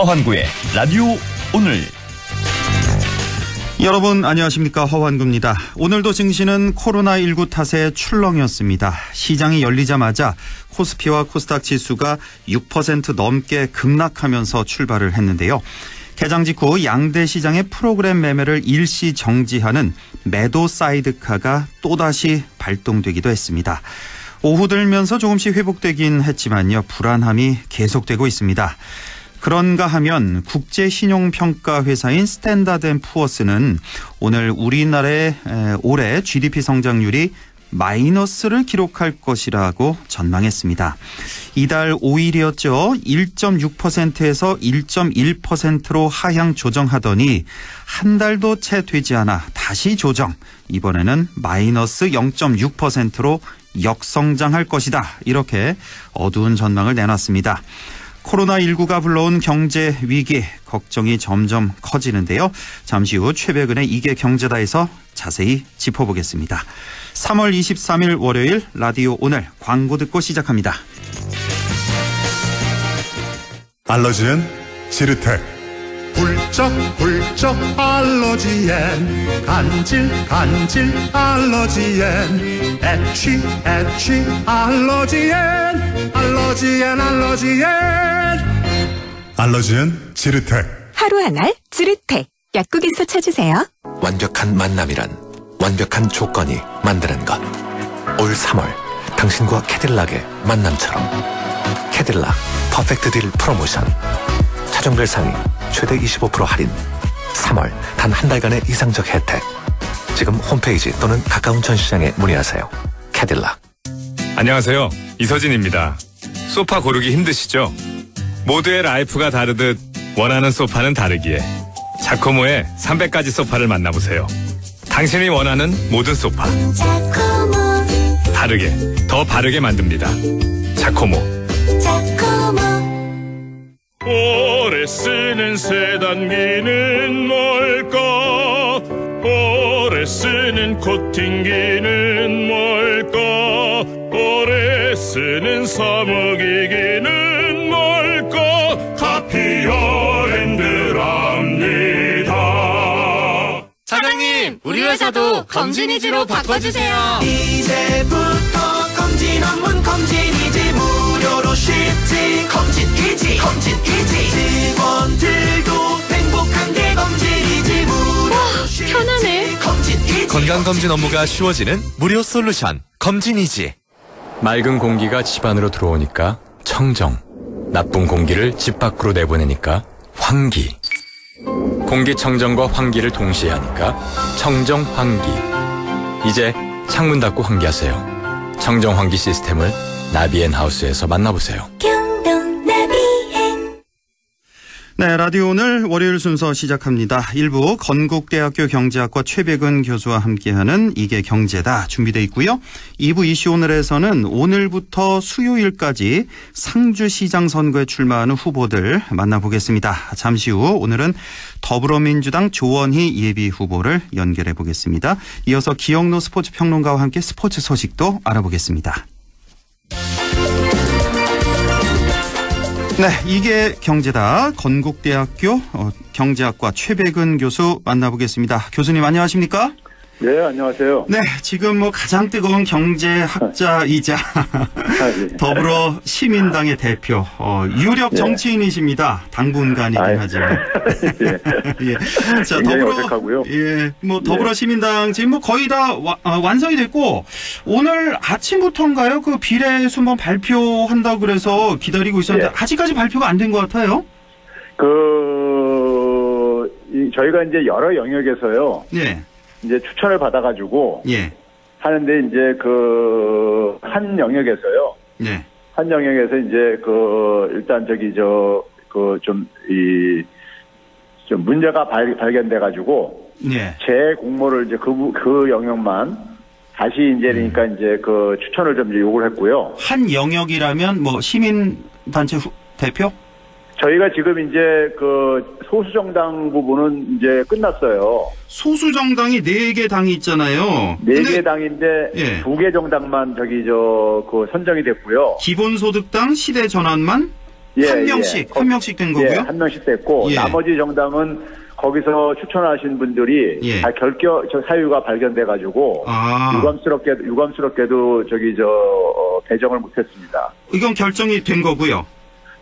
허환구의 라디오 오늘. 여러분 안녕하십니까, 허환구입니다. 오늘도 증시는 코로나19 탓에 출렁이었습니다. 시장이 열리자마자 코스피와 코스닥 지수가 6% 넘게 급락하면서 출발을 했는데요. 개장 직후 양대 시장의 프로그램 매매를 일시 정지하는 매도 사이드카가 또다시 발동되기도 했습니다. 오후 들면서 조금씩 회복되긴 했지만요, 불안함이 계속되고 있습니다. 그런가 하면 국제신용평가 회사인 스탠다드앤푸어스는 오늘 우리나라의 올해 GDP 성장률이 마이너스를 기록할 것이라고 전망했습니다. 이달 5일이었죠. 1.6%에서 1.1%로 하향 조정하더니 한 달도 채 되지 않아 다시 조정. 이번에는 마이너스 0.6%로 역성장할 것이다. 이렇게 어두운 전망을 내놨습니다. 코로나19가 불러온 경제 위기, 걱정이 점점 커지는데요. 잠시 후 최백은의 이게 경제다에서 자세히 짚어보겠습니다. 3월 23일 월요일 라디오 오늘 광고 듣고 시작합니다. 알러지엔 지르텍. 훌쩍훌쩍 알러지엔 간질 알러지엔 애취 알러지엔 알러지엔 지르텍. 하루 한 알 지르텍. 약국에서 찾으세요. 완벽한 만남이란 완벽한 조건이 만드는 것. 올 3월 당신과 캐딜락의 만남처럼. 캐딜락 퍼펙트 딜 프로모션. 차종별 상위 최대 25% 할인. 3월 단 한 달간의 이상적 혜택. 지금 홈페이지 또는 가까운 전시장에 문의하세요. 캐딜락. 안녕하세요, 이서진입니다. 소파 고르기 힘드시죠? 모두의 라이프가 다르듯 원하는 소파는 다르기에 자코모의 300가지 소파를 만나보세요. 당신이 원하는 모든 소파. 다르게, 더 바르게 만듭니다. 자코모. 오래 쓰는 세단기는 뭘까? 오래 쓰는 코팅기는 뭘까? 오래 쓰는 사무기기는 뭘까? 카피어랜드랍니다. 사장님, 우리 회사도 검진이지로 바꿔주세요. 이제부터 검진 업무 검진이지, 무료로 쉽지. 검진이지 직원들도 행복한 게 검진이지, 무료로 쉽지. 편하네. 검진이지. 건강검진 업무가 쉬워지는 무료 솔루션 검진이지. 맑은 공기가 집 안으로 들어오니까 청정, 나쁜 공기를 집 밖으로 내보내니까 환기. 공기청정과 환기를 동시에 하니까 청정환기. 이제 창문 닫고 환기하세요. 청정환기 시스템을 나비앤하우스에서 만나보세요. 네, 라디오 오늘 월요일 순서 시작합니다. 1부 건국대학교 경제학과 최백은 교수와 함께하는 이게 경제다 준비되어 있고요. 2부 이슈 오늘에서는 오늘부터 수요일까지 상주시장 선거에 출마하는 후보들 만나보겠습니다. 잠시 후 오늘은 더불어민주당 조원희 예비 후보를 연결해 보겠습니다. 이어서 기영로 스포츠 평론가와 함께 스포츠 소식도 알아보겠습니다. 네, 이게 경제다. 건국대학교 경제학과 최백은 교수 만나보겠습니다. 교수님 안녕하십니까? 네, 안녕하세요. 네, 지금 가장 뜨거운 경제학자이자 더불어 시민당의 대표, 유력 정치인이십니다. 당분간이긴 하지만. 예. 자, 어색하고요. 더불어 시민당 지금 거의 다 완성이 됐고, 오늘 아침부터인가요? 그 비례수만 발표한다고 그래서 기다리고 있었는데, 아직까지 발표가 안 된 것 같아요? 저희가 이제 여러 영역에서요. 이제 추천을 받아가지고 하는데, 이제 한 영역에서요. 한 영역에서 이제 일단 좀 문제가 발견돼가지고 제 공모를 이제 그 영역만 다시 이제 그러니까 이제 추천을 좀 요구를 했고요. 한 영역이라면 시민단체 대표? 저희가 지금 이제 소수정당 부분은 이제 끝났어요. 소수정당이 4개 당이 있잖아요. 4개 당인데 2개 정당만 선정이 됐고요. 기본소득당, 시대전환만? 예, 한 명씩 된 거고요? 예, 한 명씩 됐고, 예. 나머지 정당은 거기서 추천하신 분들이 예. 다 사유가 발견돼가지고, 유감스럽게도 배정을 못했습니다. 이건 결정이 된 거고요.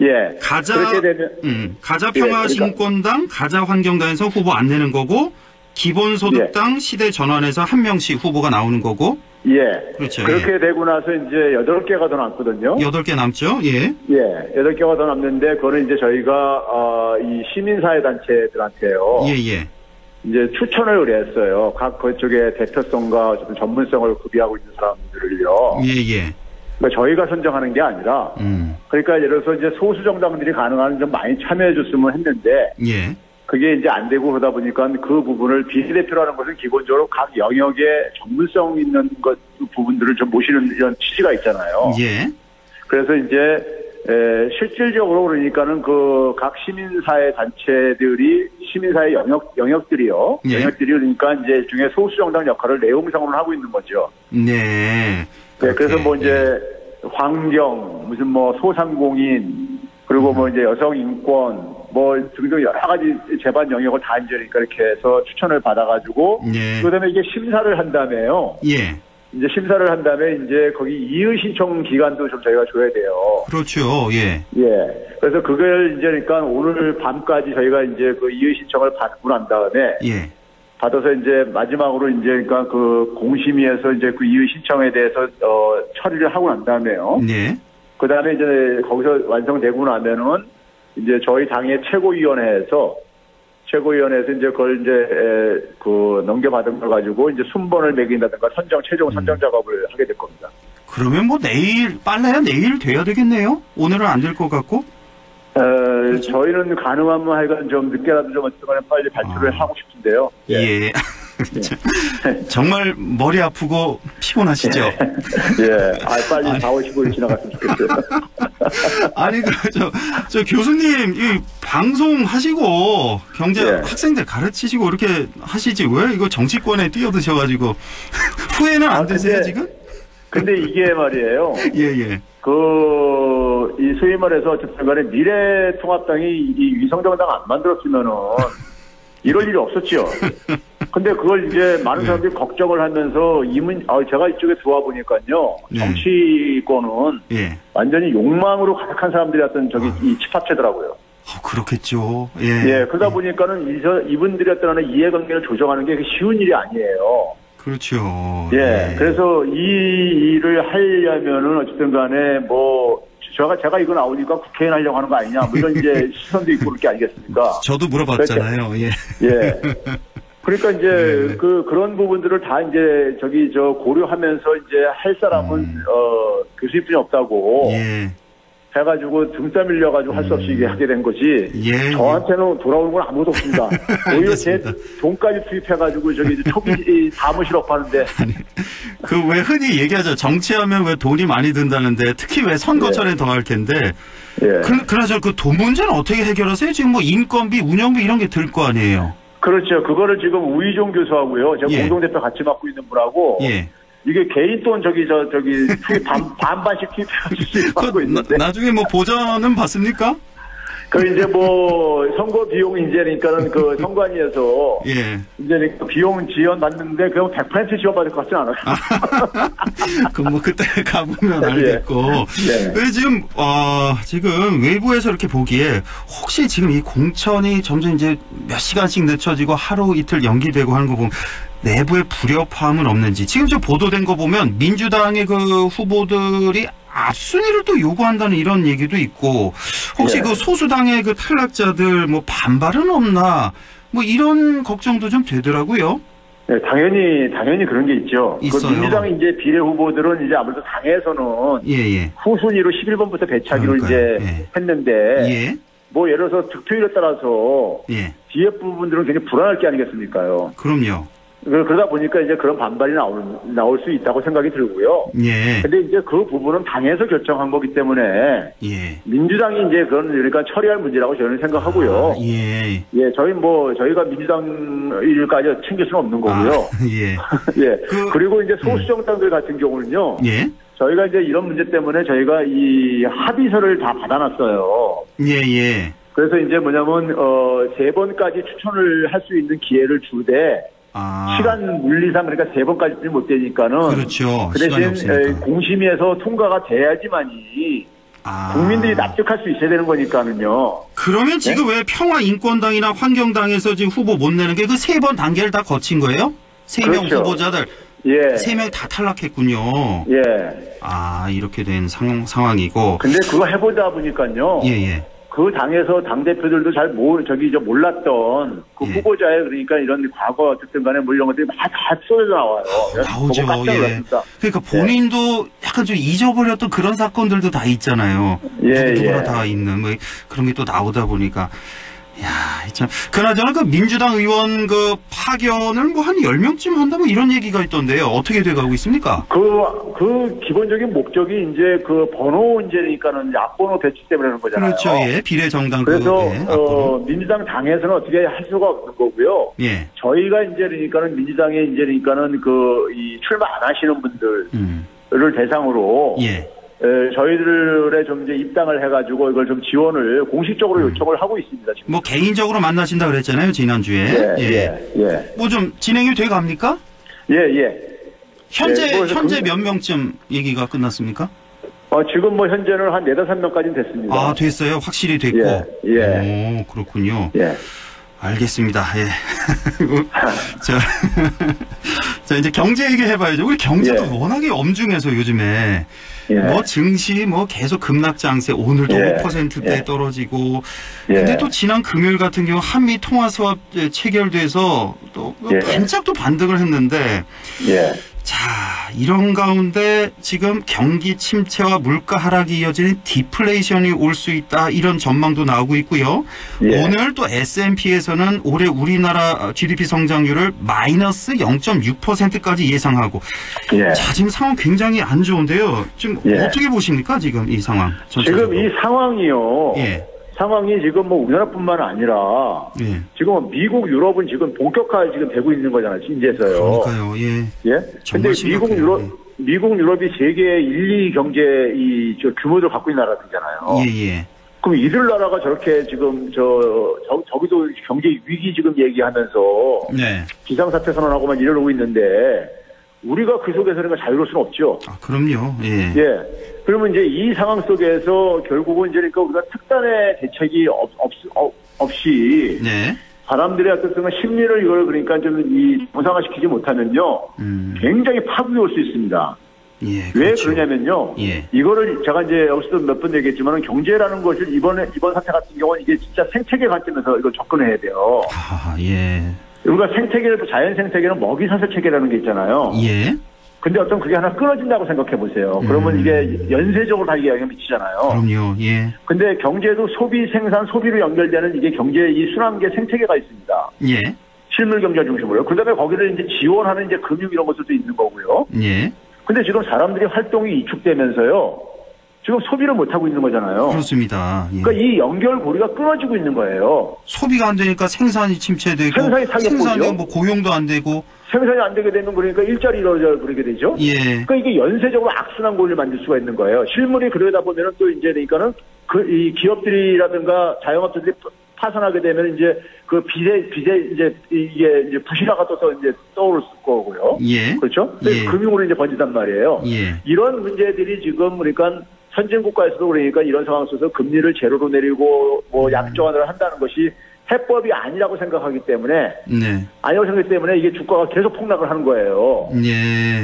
예. 그렇게 되면, 가자평화신권당, 가자환경당에서 후보 안 내는 거고, 기본소득당, 시대전환에서 한 명씩 후보가 나오는 거고. 예. 그렇죠. 그렇게 되고 나서 이제 8개가 더 남거든요. 8개 남죠? 예. 예. 8개가 더 남는데, 그거는 이제 저희가, 이 시민사회단체들한테요. 예. 이제 추천을 의뢰했어요. 각 그쪽에 대표성과 어쨌든 전문성을 구비하고 있는 사람들을요. 예. 그러니까 저희가 선정하는 게 아니라, 그러니까 예를 들어서 이제 소수 정당들이 가능한 좀 많이 참여해 줬으면 했는데, 예. 그게 이제 안 되고 그러다 보니까 그 부분을 비례대표라는 것은 기본적으로 각 영역에 전문성 있는 부분들을 좀 모시는 이런 취지가 있잖아요. 예. 그래서 이제 실질적으로 그러니까는 그 각 시민사회 단체들이 시민사회 영역들이요. 예. 영역들이 그러니까 이제 중에 소수 정당 역할을 내용상으로 하고 있는 거죠. 네. 네, 그래서 뭐 이제 환경, 무슨 뭐 소상공인, 그리고 뭐 이제 여성 인권, 뭐 등등 여러 가지 재반 영역을 다 이제 이렇게 해서 추천을 받아가지고, 예. 그다음에 이게 심사를 한 다음에요. 예. 이제 심사를 한 다음에 이제 거기 이의 신청 기간도 좀 저희가 줘야 돼요. 그렇죠. 예. 예. 그래서 그걸 이제 그러니까 오늘 밤까지 저희가 이제 그 이의 신청을 받고 난 다음에, 예. 받아서 이제 마지막으로 이제 그러니까 그 공심위에서 이제 그 이의 신청에 대해서 처리를 하고 난 다음에요. 네. 그 다음에 이제 거기서 완성되고 나면은 이제 저희 당의 최고위원회에서 이제 그걸 이제 그 넘겨받은 걸 가지고 이제 순번을 매긴다든가 최종 선정 작업을 하게 될 겁니다. 그러면 뭐 빨라야 내일 돼야 되겠네요? 오늘은 안 될 것 같고? 그렇죠? 저희는 가능하면 하여간 좀 늦게라도 좀 어쨌든 빨리 발표를 하고 싶은데요. 예. 그렇죠. 정말 머리 아프고 피곤하시죠? 예. 빨리 4월 15일 지나갔으면 좋겠어요. 아니, 저 교수님, 이 방송 하시고, 경제 학생들 가르치시고 이렇게 하시지, 왜 이거 정치권에 뛰어드셔가지고, 후회는 안 되세요, 지금? 근데 이게 말이에요. 예. 이 소위 말해서 어쨌든 간에 미래통합당이 이 위성정당 안 만들었으면은, 이럴 일이 없었죠. 근데 그걸 이제 많은 사람들이 걱정을 하면서 제가 이쪽에 들어와 보니까요. 정치권은 완전히 욕망으로 가득한 사람들이었던 이 집합체더라고요. 그렇겠죠. 예. 그러다 보니까는 이분들이 어떤 이해관계를 조정하는 게 쉬운 일이 아니에요. 그렇죠. 예. 그래서 이 일을 하려면은 어쨌든 간에 제가 이거 나오니까 국회의원 하려고 하는 거 아니냐, 뭐 이런 이제 시선도 있고 그렇게 아니겠습니까? 저도 물어봤잖아요. 예. 그러니까 이제 그런 부분들을 다 이제 고려하면서 이제 할 사람은 교수님뿐이 없다고 해가지고 등 떠밀려가지고 할 수 없이 이게 하게 된 거지. 저한테는 돌아오는 건 아무것도 없습니다. 오히려 제 돈까지 투입해가지고 초기 사무실 업하는데. 왜 흔히 얘기하죠. 정치하면 왜 돈이 많이 든다는데 특히 왜 선거철에 더 할 텐데. 그래서 그 돈 문제는 어떻게 해결하세요? 지금 뭐 인건비, 운영비 이런 게 들 거 아니에요. 그렇죠. 그거를 지금 우희종 교수하고요. 제가 공동대표 같이 맡고 있는 분하고. 이게 개인 돈 투입 반반씩 투입해가지고 하고 있는데. 나중에 뭐 보전은 받습니까? 이제 선거 비용 이제니까는 선관위에서 이제 비용 지원 받는데 그럼 100% 지원받을 것 같진 않아요. 그럼 그때 가보면 알겠고. 왜 지금 외부에서 이렇게 보기에 혹시 지금 이 공천이 점점 이제 몇 시간씩 늦춰지고 하루 이틀 연기되고 하는 거 보면 내부의 불협화음은 없는지. 지금 보도된 거 보면 민주당의 그 후보들이 앞순위를 또 요구한다는 이런 얘기도 있고, 혹시 그 소수당의 그 탈락자들 반발은 없나, 이런 걱정도 좀 되더라고요. 네, 당연히 그런 게 있죠. 있어요. 민주당의 이제 비례 후보들은 이제 아무래도 당에서는 후순위로 11번부터 배치하기로 이제 했는데, 예를 들어서 득표율에 따라서 뒤에 부분들은 굉장히 불안할 게 아니겠습니까요? 그럼요. 그러다 보니까 이제 그런 반발이 나올 수 있다고 생각이 들고요. 근데 이제 그 부분은 당에서 결정한 거기 때문에 민주당이 이제 그러니까 처리할 문제라고 저는 생각하고요. 저희가 민주당 일까지 챙길 수는 없는 거고요. 그리고 이제 소수 정당들 같은 경우는요. 저희가 이제 이런 문제 때문에 저희가 이 합의서를 다 받아놨어요. 예. 그래서 이제 뭐냐면 3번까지 추천을 할 수 있는 기회를 주되 시간 물리상 그러니까 3번까지는 못 되니까는 그렇죠. 그 대신 공심위에서 통과가 돼야지만이 국민들이 납득할 수 있어야 되는 거니까는요. 그러면 지금 왜 평화인권당이나 환경당에서 지금 후보 못 내는 게 그 3번 단계를 다 거친 거예요? 3명 그렇죠. 후보자들. 예. 3명 다 탈락했군요. 예. 이렇게 된 상황이고. 근데 그거 해보다 보니까요. 예. 그 당에서 당대표들도 잘 몰랐던 그 후보자의 그러니까 이런 과거 어쨌든 간에 뭐 이런 것들이 다 쏟아져 나와요. 나오죠. 예. 그러니까 본인도 약간 좀 잊어버렸던 그런 사건들도 다 있잖아요. 누구나 다 있는 뭐 그런 게 또 나오다 보니까. 야, 참. 그나저나 그 민주당 의원 그 파견을 뭐 한 10명쯤 한다고 이런 얘기가 있던데요. 어떻게 돼가고 있습니까? 그 기본적인 목적이 이제 그 번호 문제니까는 앞번호 배치 때문에 하는 거잖아요. 그렇죠. 예. 비례정당 그래서 민주당 당에서는 어떻게 할 수가 없는 거고요. 예. 저희가 이제 그러니까는 민주당에 이제 그러니까는 이 출마 안 하시는 분들을 대상으로 저희들의 좀 이제 입당을 해가지고 이걸 좀 지원을 공식적으로 요청을 하고 있습니다. 지금. 뭐 개인적으로 만나신다 그랬잖아요, 지난주에. 예. 뭐 좀 진행이 돼 갑니까? 예. 현재 몇 명쯤 얘기가 끝났습니까? 지금 뭐 현재는 한 4-5명까지는 됐습니다. 됐어요. 확실히 됐고. 예. 오, 그렇군요. 예. 알겠습니다. 예. 자, 이제 경제 얘기 해봐야죠. 우리 경제도 워낙에 엄중해서 요즘에. 뭐 증시 뭐 계속 급락장세 오늘도 5%대 떨어지고 근데 또 지난 금요일 같은 경우 한미 통화 수합 체결돼서 또 반짝 반등을 했는데 자, 이런 가운데 지금 경기 침체와 물가 하락이 이어지는 디플레이션이 올 수 있다 이런 전망도 나오고 있고요. 오늘 또 S&P에서는 올해 우리나라 GDP 성장률을 마이너스 0.6%까지 예상하고 자, 지금 상황 굉장히 안 좋은데요. 지금 어떻게 보십니까? 지금 이 상황. 전체적으로. 지금 이 상황이요. 상황이 지금 뭐 우리나라뿐만 아니라 지금 미국, 유럽은 지금 본격화 지금 되고 있는 거잖아요. 진지에서요. 그러니까요. 근데 미국, 유럽이 세계 1, 2 경제 규모를 갖고 있는 나라들이잖아요. 그럼 이들 나라가 저렇게 지금 저기도 경제 위기 지금 얘기하면서 비상사태 선언하고만 이러고 있는데 우리가 그 속에서 자유로울 수는 없죠. 그럼요. 그러면 이제 이 상황 속에서 결국은 이제 그러니까 우리가 특단의 대책이 없이 사람들의 어떤 심리를 이걸 그러니까 좀 무상화시키지 못하면요 굉장히 파국이 올 수 있습니다. 왜 그러냐면요 이거를 제가 이제 여기서도 몇 번 얘기했지만 경제라는 것을 이번 사태 같은 경우는 이게 진짜 생태계 관점에서 이걸 접근해야 돼요. 우리가 자연 생태계는 먹이 사슬 체계라는 게 있잖아요. 근데 어떤 그게 하나 끊어진다고 생각해 보세요. 그러면 이게 연쇄적으로 다 영향을 미치잖아요. 그럼요. 근데 경제도 소비, 생산, 소비로 연결되는 이게 경제의 이 순환계 생태계가 있습니다. 실물 경제 중심으로. 그 다음에 거기를 이제 지원하는 이제 금융 이런 것들도 있는 거고요. 근데 지금 사람들이 활동이 위축되면서요. 지금 소비를 못하고 있는 거잖아요. 그렇습니다. 그러니까 이 연결고리가 끊어지고 있는 거예요. 소비가 안 되니까 생산이 침체되고 생산이 뭐 고용도 안 되고 생산이 안 되게 되면 그러니까 일자리 그러게 되죠. 그러니까 이게 연쇄적으로 악순환 고리를 만들 수가 있는 거예요. 실물이 그러다 보면은 또 이제 그러니까는 이 기업들이라든가 자영업자들이 파산하게 되면 이제 그 빚에 이제 이게 부실화가 이제 떠오를 거고요. 그렇죠? 금융으로 이제 번진단 말이에요. 이런 문제들이 지금 그러니까 선진 국가에서도 그러니까 이런 상황 속에서 금리를 제로로 내리고 뭐 약정환을 한다는 것이 해법이 아니라고 생각하기 때문에 아니라고 생각하기 때문에 이게 주가가 계속 폭락을 하는 거예요.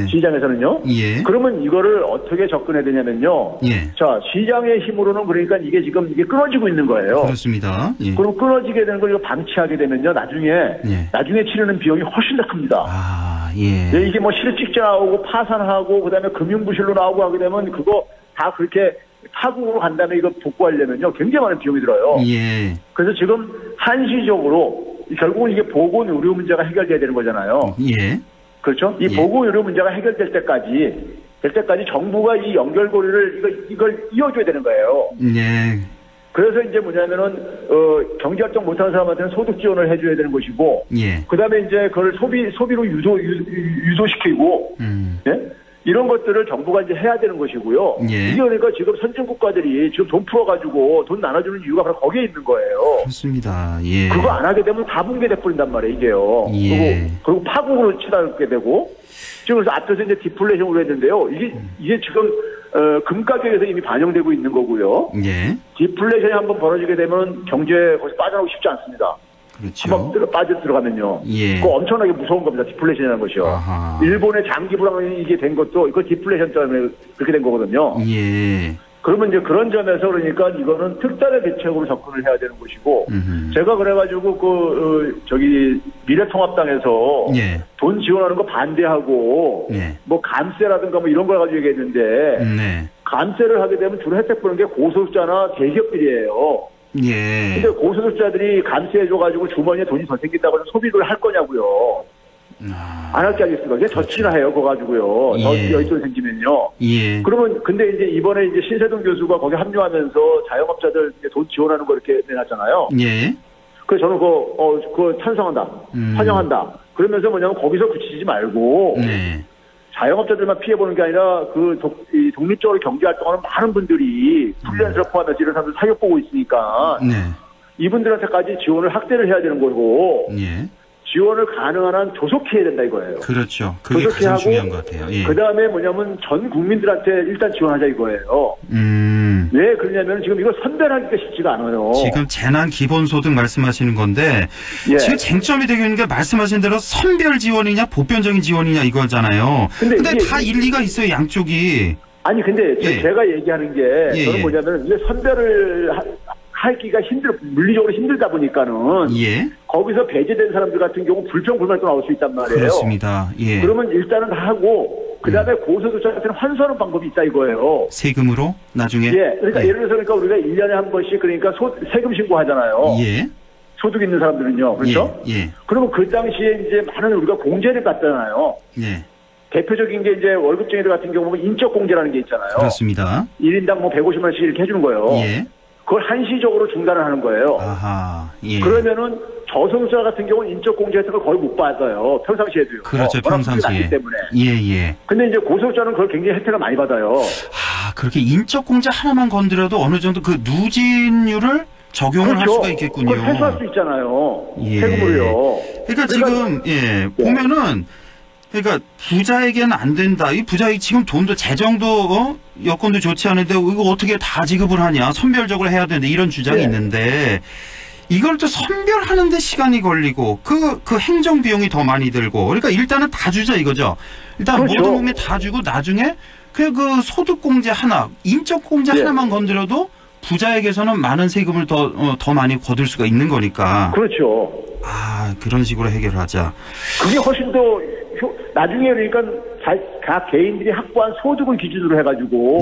시장에서는요. 그러면 이거를 어떻게 접근해야 되냐면요. 자, 시장의 힘으로는 그러니까 이게 지금 끊어지고 있는 거예요. 그렇습니다. 그럼 끊어지게 되는 걸 방치하게 되면요. 나중에 치르는 비용이 훨씬 더 큽니다. 이게 뭐 실직자 나오고 파산하고 그다음에 금융부실로 나오고 하게 되면 그거 다 그렇게 파국으로 간 다음에 이거 복구하려면요 굉장히 많은 비용이 들어요. 그래서 지금 한시적으로 결국은 이게 보건 의료 문제가 해결돼야 되는 거잖아요. 그렇죠? 이 보건 의료 문제가 해결될 때까지 정부가 이 연결고리를 이걸 이어줘야 되는 거예요. 그래서 이제 뭐냐면은 경제활동 못하는 사람한테는 소득 지원을 해줘야 되는 것이고, 그다음에 이제 그걸 소비로 유도시키고, 이런 것들을 정부가 이제 해야 되는 것이고요. 예. 이게 그러니까 지금 선진국가들이 지금 돈 풀어가지고 돈 나눠주는 이유가 바로 거기에 있는 거예요. 그렇습니다. 예. 그거 안 하게 되면 다 붕괴돼 버린단 말이에요, 이게요. 예. 그리고 파국으로 치닫게 되고, 지금 그래서 앞서서 이제 디플레이션으로 했는데요. 이게 지금, 금 가격에서 이미 반영되고 있는 거고요. 예. 디플레이션이 한번 벌어지게 되면 경제에 거기서 빠져나오기 쉽지 않습니다. 그렇죠. 한번 빠져 들어가면요. 예. 그거 엄청나게 무서운 겁니다. 디플레이션이라는 것이요. 아하. 일본의 장기 불황이 이게 된 것도 이거 디플레이션 때문에 그렇게 된 거거든요. 예. 그러면 이제 그런 점에서 그러니까 이거는 특단의 대책으로 접근을 해야 되는 것이고, 제가 그래가지고 미래통합당에서 예. 돈 지원하는 거 반대하고 예. 뭐 감세라든가 뭐 이런 걸 가지고 얘기했는데 네. 감세를 하게 되면 주로 혜택 보는 게 고소득자나 대기업들이에요. 예. 근데 고소득자들이 감세해줘가지고 주머니에 돈이 더 생긴다고 해서 소비를 할 거냐고요. 안 할 게 아니겠습니까? 그게 저치나 해요, 그거 가지고요. 예. 더 여윳 생기면요. 예. 그러면, 근데 이제 이번에 이제 신세동 교수가 거기 합류하면서 자영업자들 이제 돈 지원하는 거 이렇게 내놨잖아요. 예. 그래서 저는 그거 찬성한다. 환영한다. 그러면서 뭐냐면 거기서 그치지 말고. 네. 자영업자들만 피해보는 게 아니라 이 독립적으로 경제활동하는 많은 분들이 프리랜서를 포함해서 이런 사람들 사격 보고 있으니까. 네. 이분들한테까지 지원을 확대를 해야 되는 거고. 예. 지원을 가능한 한 조속히 해야 된다 이거예요. 그렇죠. 그게 가장 하고, 중요한 것 같아요. 예. 그 다음에 뭐냐면 전 국민들한테 일단 지원하자 이거예요. 왜 그러냐면 지금 이거 선별하기가 쉽지가 않아요. 지금 재난 기본소득 말씀하시는 건데 예. 지금 쟁점이 되고 있는 게 말씀하신 대로 선별 지원이냐 보편적인 지원이냐 이거잖아요. 근데 다 일리가 있어요, 양쪽이. 아니 근데 예. 제가 얘기하는 게 저는 뭐냐면 이게 선별을 하기가 물리적으로 힘들다 보니까는 예. 거기서 배제된 사람들 같은 경우 불평불만도 나올 수 있단 말이에요. 그렇습니다. 예. 그러면 일단은 다 하고 그다음에 고소득자한테는 환수하는 방법이 있다 이거예요. 세금으로 나중에. 예. 그러니까 예를 들어서 그러니까 우리가 1년에 한 번씩 그러니까 세금 신고하잖아요. 예. 소득 있는 사람들은요. 그렇죠? 예. 예. 그러면 그 당시에 이제 많은 우리가 공제를 받잖아요. 예. 대표적인 게 이제 월급쟁이들 같은 경우 보면 인적공제라는 게 있잖아요. 그렇습니다. 1인당 뭐 150만 원씩 이렇게 해주는 거예요. 예. 그걸 한시적으로 중단을 하는 거예요. 아하. 예. 그러면은 저소득자 같은 경우는 인적공제 혜택을 거의 못 받아요. 평상시에도요. 그렇죠. 평상시에. 때문에. 예. 근데 이제 고소득자는 그걸 굉장히 혜택을 많이 받아요. 그렇게 인적공제 하나만 건드려도 어느 정도 그 누진율을 적용을 그렇죠. 할 수가 있겠군요. 그걸 회수할 수 있잖아요. 예. 세금으로요. 그러니까 지금 보면은 그러니까 부자에게는 안 된다. 이 부자에게 지금 돈도 재정도 여건도 좋지 않은데 이거 어떻게 다 지급을 하냐. 선별적으로 해야 되는데 이런 주장이 있는데 이걸 또 선별하는 데 시간이 걸리고 그 행정 비용이 더 많이 들고 그러니까 일단은 다 주자 이거죠. 일단 그렇죠. 모든 국민 다 주고 나중에 그 소득공제 하나, 인적공제 하나만 건드려도 부자에게서는 많은 세금을 더 많이 거둘 수가 있는 거니까. 그렇죠. 그런 식으로 해결하자. 그게 훨씬 더 나중에 그러니까 각 개인들이 확보한 소득을 기준으로 해가지고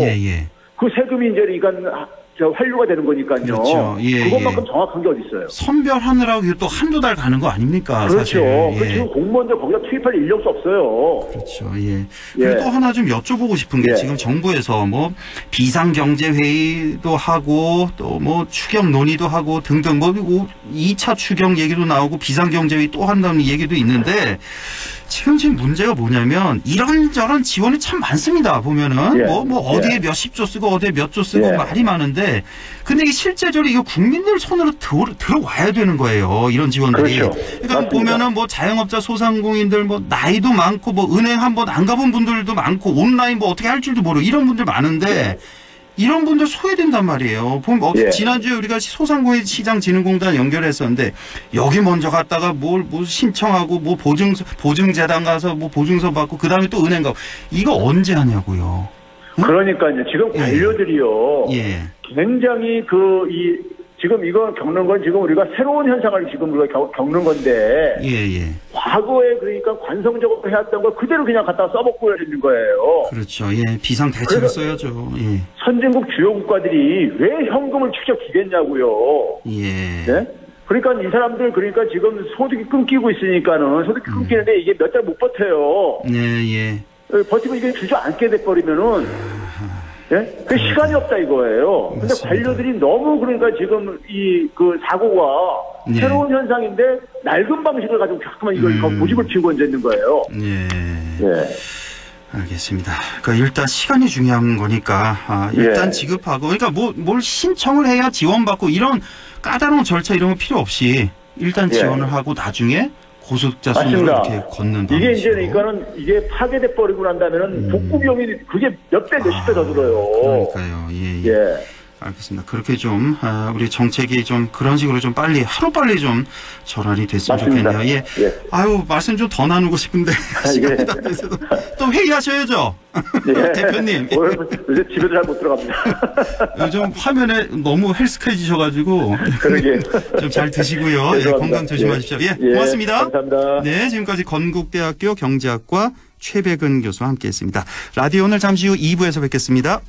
그 세금이 이제 그러니까 환류가 되는 거니까요. 그렇죠. 그것만큼 정확한 게 어디 있어요? 선별하느라고 또 한두 달 가는 거 아닙니까? 그렇죠. 사실. 지금 공무원들 거기다 투입할 인력도 없어요. 그렇죠. 그리고 또 하나 좀 여쭤보고 싶은 게 지금 정부에서 뭐 비상경제회의도 하고 또 뭐 추경 논의도 하고 등등 뭐 2차 추경 얘기도 나오고 비상경제회의 또 한다는 얘기도 있는데 지금 문제가 뭐냐면 이런저런 지원이 참 많습니다. 보면은 뭐 어디에 몇십조 쓰고 어디에 몇 조 쓰고 말이 많은데 근데 이게 실제적으로 이거 국민들 손으로 들어와야 되는 거예요. 이런 지원들이. 그렇죠. 그러니까 맞습니다. 보면은 뭐 자영업자 소상공인들 뭐 나이도 많고 뭐 은행 한번 안 가본 분들도 많고 온라인 뭐 어떻게 할 줄도 모르고 이런 분들 많은데 이런 분들 소외된단 말이에요. 보면 지난주에 우리가 소상공인 시장진흥공단 연결했었는데 여기 먼저 갔다가 뭐 신청하고 뭐 보증재단 가서 뭐 보증서 받고 그다음에 또 은행 가고 이거 언제 하냐고요. 그러니까요. 지금 관료들이요. 굉장히 지금 이거 겪는 건 지금 우리가 새로운 현상을 지금 우리가 겪는 건데. 과거에 그러니까 관성적으로 해왔던 걸 그대로 그냥 갖다 써먹고 있는 거예요. 그렇죠. 비상 대책을 써야죠. 선진국 주요 국가들이 왜 현금을 축적기겠냐고요. 그러니까 이 사람들 그러니까 지금 소득이 끊기고 있으니까는 소득이 끊기는데 이게 몇 달 못 버텨요. 버티고 이게 주저앉게 돼버리면은 그 시간이 없다 이거예요. 근데 맞습니다. 관료들이 너무 그러니까 지금 그 사고가 새로운 현상인데 낡은 방식을 가지고 자꾸만 이걸 고집을 피우고 앉아 있는 거예요. 알겠습니다. 그러니까 일단 시간이 중요한 거니까 일단 지급하고 그러니까 뭘 신청을 해야 지원받고 이런 까다로운 절차 이런 거 필요 없이 일단 지원을 하고 나중에 고소득자 순으로 이렇게 걷는 이게 이제 그러니까는 이게 파괴돼 버리고 난다면은 복구 비용이 그게 몇 배 몇십 배 더 들어요. 그러니까요. 예. 알겠습니다. 그렇게 좀 우리 정책이 좀 그런 식으로 좀 빨리 하루빨리 좀 전환이 됐으면 좋겠네요. 예. 아유 말씀 좀 더 나누고 싶은데 시간이 다 돼서 또 회의하셔야죠. 대표님. 요새 집에도 잘 못 들어갑니다. 요즘 화면에 너무 헬스케지셔가지고 그러게 좀 잘 드시고요. 건강 조심하십시오. 고맙습니다. 감사합니다. 네, 지금까지 건국대학교 경제학과 최백은 교수와 함께했습니다. 라디오 오늘 잠시 후 2부에서 뵙겠습니다.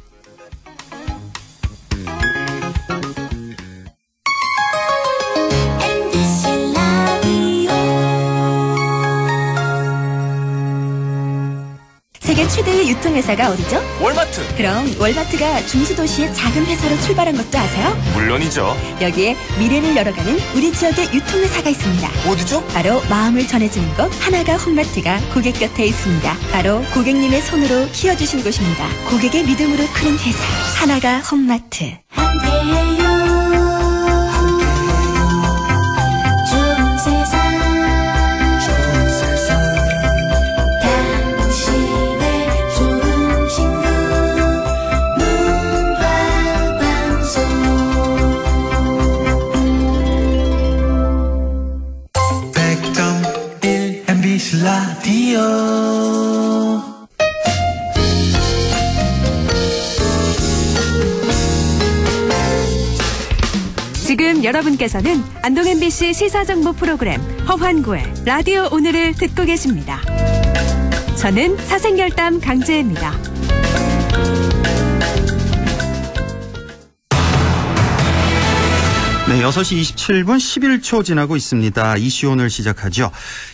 세계 최대의 유통회사가 어디죠? 월마트. 그럼 월마트가 중수도시의 작은 회사로 출발한 것도 아세요? 물론이죠. 여기에 미래를 열어가는 우리 지역의 유통회사가 있습니다. 어디죠? 바로 마음을 전해주는 곳 하나가 홈마트가 고객 곁에 있습니다. 바로 고객님의 손으로 키워주신 곳입니다. 고객의 믿음으로 크는 회사 하나가 홈마트. 함께해요. 라디오 지금 여러분께서는 안동 MBC 시사정보 프로그램 허환구의 라디오 오늘을 듣고 계십니다. 저는 사생결담 강재입니다. 네, 6시 27분 11초 지나고 있습니다. 이슈 오늘 시작하죠.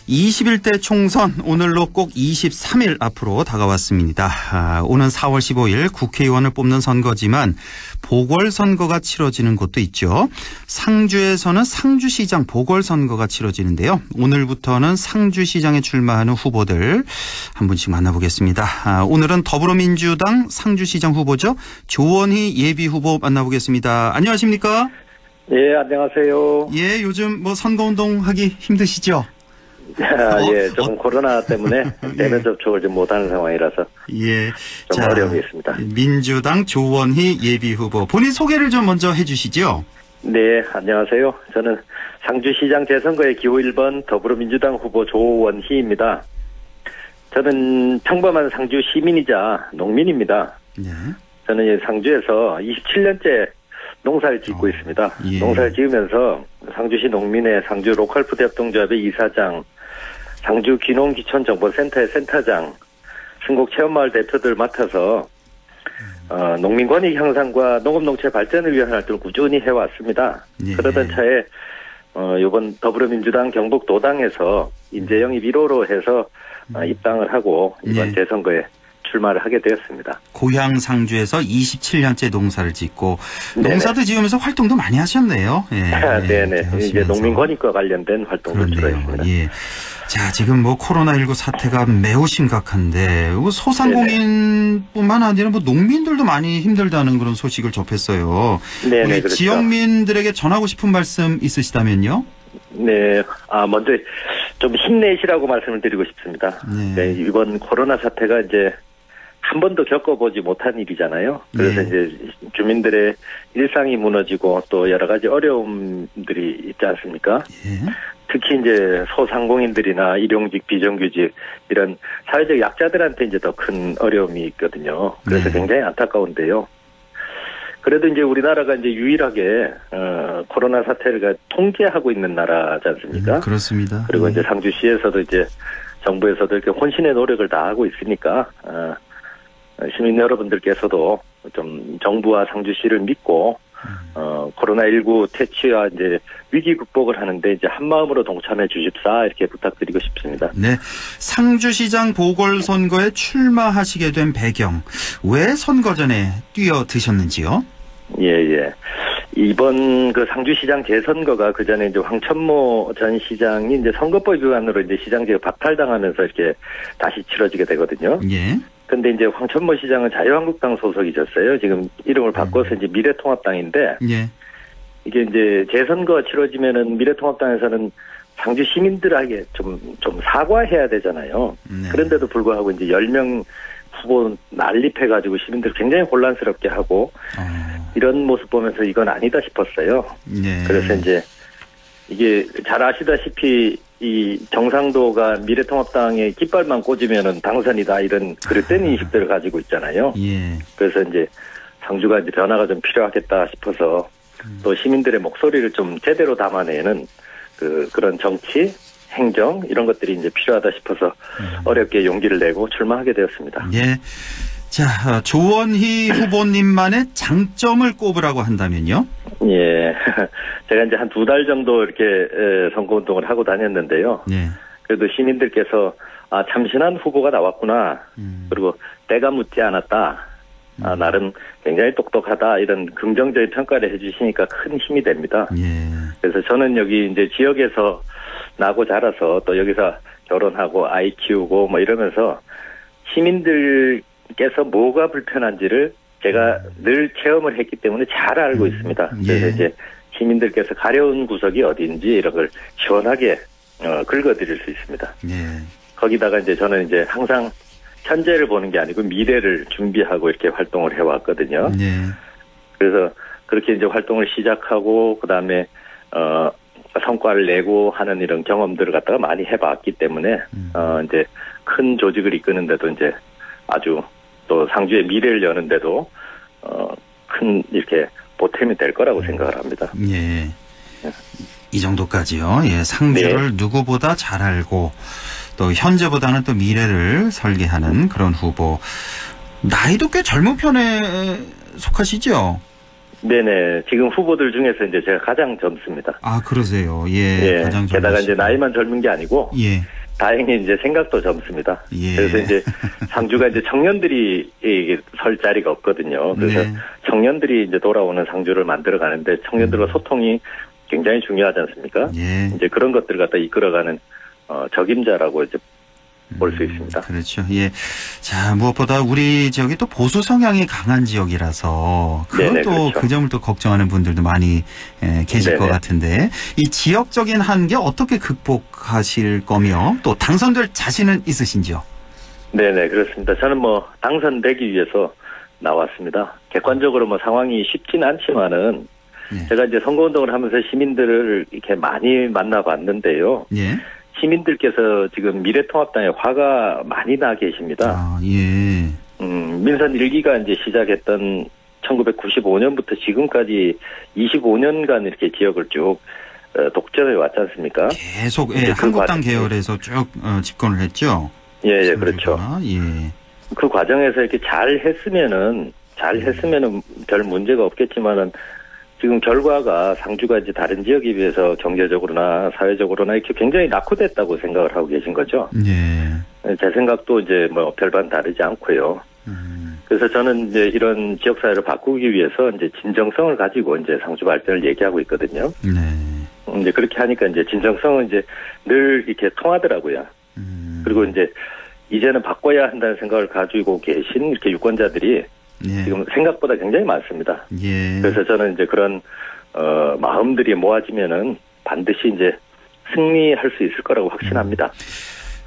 21대 총선 오늘로 꼭 23일 앞으로 다가왔습니다. 오는 4월 15일 국회의원을 뽑는 선거지만 보궐선거가 치러지는 곳도 있죠. 상주에서는 상주시장 보궐선거가 치러지는데요. 오늘부터는 상주시장에 출마하는 후보들 한 분씩 만나보겠습니다. 오늘은 더불어민주당 상주시장 후보죠. 조원희 예비후보 만나보겠습니다. 안녕하십니까? 예, 안녕하세요. 예, 요즘 뭐 선거운동 하기 힘드시죠? 조금 코로나 때문에 대면 접촉을 좀 못하는 상황이라서 좀 어려움이 있습니다. 민주당 조원희 예비후보 본인 소개를 좀 먼저 해주시죠. 네, 안녕하세요. 저는 상주시장 재선거의 기호 1번 더불어민주당 후보 조원희입니다. 저는 평범한 상주 시민이자 농민입니다. 저는 상주에서 27년째 농사를 짓고 있습니다. 농사를 지으면서 상주시 농민회 상주 로컬푸드 협동조합의 이사장, 상주 귀농귀촌정보센터의 센터장, 승곡체험마을 대표들 맡아서 농민 권익 향상과 농업농체 발전을 위한 활동을 꾸준히 해왔습니다. 그러던 차에 이번 더불어민주당 경북도당에서 인재영입 1호로 해서 입당을 하고 이번 재선거에 출마를 하게 되었습니다. 고향 상주에서 27년째 농사를 짓고 농사도 지으면서 활동도 많이 하셨네요. 네네. 이제 농민 권익과 관련된 활동을 주로 했습니다. 자, 지금 뭐 코로나19 사태가 매우 심각한데 소상공인뿐만 아니라 뭐 농민들도 많이 힘들다는 그런 소식을 접했어요. 네네, 우리 그렇죠. 지역민들에게 전하고 싶은 말씀 있으시다면요? 네, 먼저 좀 힘내시라고 말씀을 드리고 싶습니다. 네, 이번 코로나 사태가 이제 한 번도 겪어보지 못한 일이잖아요. 그래서 이제 주민들의 일상이 무너지고 또 여러 가지 어려움들이 있지 않습니까? 특히 이제 소상공인들이나 일용직, 비정규직 이런 사회적 약자들한테 이제 더 큰 어려움이 있거든요. 그래서 굉장히 안타까운데요. 그래도 이제 우리나라가 이제 유일하게 코로나 사태를 통제하고 있는 나라지 않습니까? 그렇습니다. 그리고 이제 상주시에서도 이제 정부에서도 이렇게 혼신의 노력을 다하고 있으니까 시민 여러분들께서도 좀 정부와 상주시를 믿고 코로나19 퇴치와 이제 위기 극복을 하는데 이제 한 마음으로 동참해 주십사 이렇게 부탁드리고 싶습니다. 네, 상주시장 보궐선거에 출마하시게 된 배경, 왜 선거 전에 뛰어드셨는지요? 예. 이번 그 상주시장 재선거가 그 전에 이제 황천모 전 시장이 이제 선거법 위반으로 이제 시장제가 박탈당하면서 이렇게 다시 치러지게 되거든요. 근데 이제 황천모 시장은 자유한국당 소속이셨어요. 지금 이름을 바꿔서 이제 미래통합당인데. 예. 이게 이제 재선거가 치러지면은 미래통합당에서는 상주 시민들에게 좀 사과해야 되잖아요. 네. 그런데도 불구하고 이제 10명 후보 난립해가지고 시민들 굉장히 혼란스럽게 하고 이런 모습 보면서 이건 아니다 싶었어요. 네. 그래서 이제 이게 잘 아시다시피 이 경상도가 미래통합당의 깃발만 꽂으면은 당선이다 이런 그릇된 인식들을 가지고 있잖아요. 예. 그래서 이제 상주가 이제 변화가 좀 필요하겠다 싶어서 또 시민들의 목소리를 좀 제대로 담아내는 그런 정치, 행정 이런 것들이 이제 필요하다 싶어서 어렵게 용기를 내고 출마하게 되었습니다. 예. 자, 조원희 후보님만의 장점을 꼽으라고 한다면요? 예. 제가 이제 한 2달 정도 이렇게 선거운동을 하고 다녔는데요. 네. 그래도 시민들께서 참신한 후보가 나왔구나. 그리고 때가 묻지 않았다. 나름 굉장히 똑똑하다. 이런 긍정적인 평가를 해주시니까 큰 힘이 됩니다. 예. 그래서 저는 여기 이제 지역에서 나고 자라서 또 여기서 결혼하고 아이 키우고 뭐 이러면서 시민들께서 뭐가 불편한지를 제가 늘 체험을 했기 때문에 잘 알고 있습니다. 그래서 이제 시민들께서 가려운 구석이 어딘지 이런 걸 시원하게 긁어드릴 수 있습니다. 예. 거기다가 이제 저는 이제 항상 현재를 보는 게 아니고 미래를 준비하고 이렇게 활동을 해왔거든요. 네. 그래서 그렇게 이제 활동을 시작하고 그다음에 성과를 내고 하는 이런 경험들을 갖다가 많이 해봤기 때문에 이제 큰 조직을 이끄는데도 이제 아주 또 상주의 미래를 여는데도 큰 이렇게 보탬이 될 거라고 생각을 합니다. 예. 이 정도까지요. 예, 상주를 네. 누구보다 잘 알고 또 현재보다는 또 미래를 설계하는 그런 후보. 나이도 꽤 젊은 편에 속하시죠? 네네. 지금 후보들 중에서 이제 제가 가장 젊습니다. 아, 그러세요. 예. 가장 젊으시고. 게다가 이제 나이만 젊은 게 아니고. 예. 다행히 이제 생각도 젊습니다. 예. 그래서 이제 상주가 이제 청년들이 설 자리가 없거든요. 그래서 청년들이 이제 돌아오는 상주를 만들어 가는데 청년들과 소통이 굉장히 중요하지 않습니까? 예. 이제 그런 것들을 갖다 이끌어가는 적임자라고 이제 볼 수 있습니다. 그렇죠. 예. 자, 무엇보다 우리 지역이 또 보수 성향이 강한 지역이라서 그것도 그렇죠. 그 점을 또 걱정하는 분들도 많이 계실 것 같은데 이 지역적인 한계 어떻게 극복하실 거며 또 당선될 자신은 있으신지요? 네네, 그렇습니다. 저는 뭐 당선되기 위해서 나왔습니다. 객관적으로 뭐 상황이 쉽진 않지만은 제가 이제 선거운동을 하면서 시민들을 이렇게 많이 만나봤는데요. 예. 시민들께서 지금 미래통합당에 화가 많이 나 계십니다. 아, 예. 민선 1기가 이제 시작했던 1995년부터 지금까지 25년간 이렇게 지역을 쭉 독점해 왔지 않습니까? 계속 예, 한국당 계열에서 쭉 집권을 했죠. 예, 그렇죠. 예. 그 과정에서 이렇게 잘 했으면은 별 문제가 없겠지만은 지금 결과가 상주가 이제 다른 지역에 비해서 경제적으로나 사회적으로나 이렇게 굉장히 낙후됐다고 생각을 하고 계신 거죠. 예. 제 생각도 이제 뭐 별반 다르지 않고요. 그래서 저는 이제 이런 지역사회를 바꾸기 위해서 이제 진정성을 가지고 이제 상주 발전을 얘기하고 있거든요. 네. 이제 그렇게 하니까 이제 진정성은 이제 늘 이렇게 통하더라고요. 그리고 이제는 바꿔야 한다는 생각을 가지고 계신 이렇게 유권자들이 예. 지금 생각보다 굉장히 많습니다. 예. 그래서 저는 이제 그런 마음들이 모아지면은 반드시 이제 승리할 수 있을 거라고 확신합니다.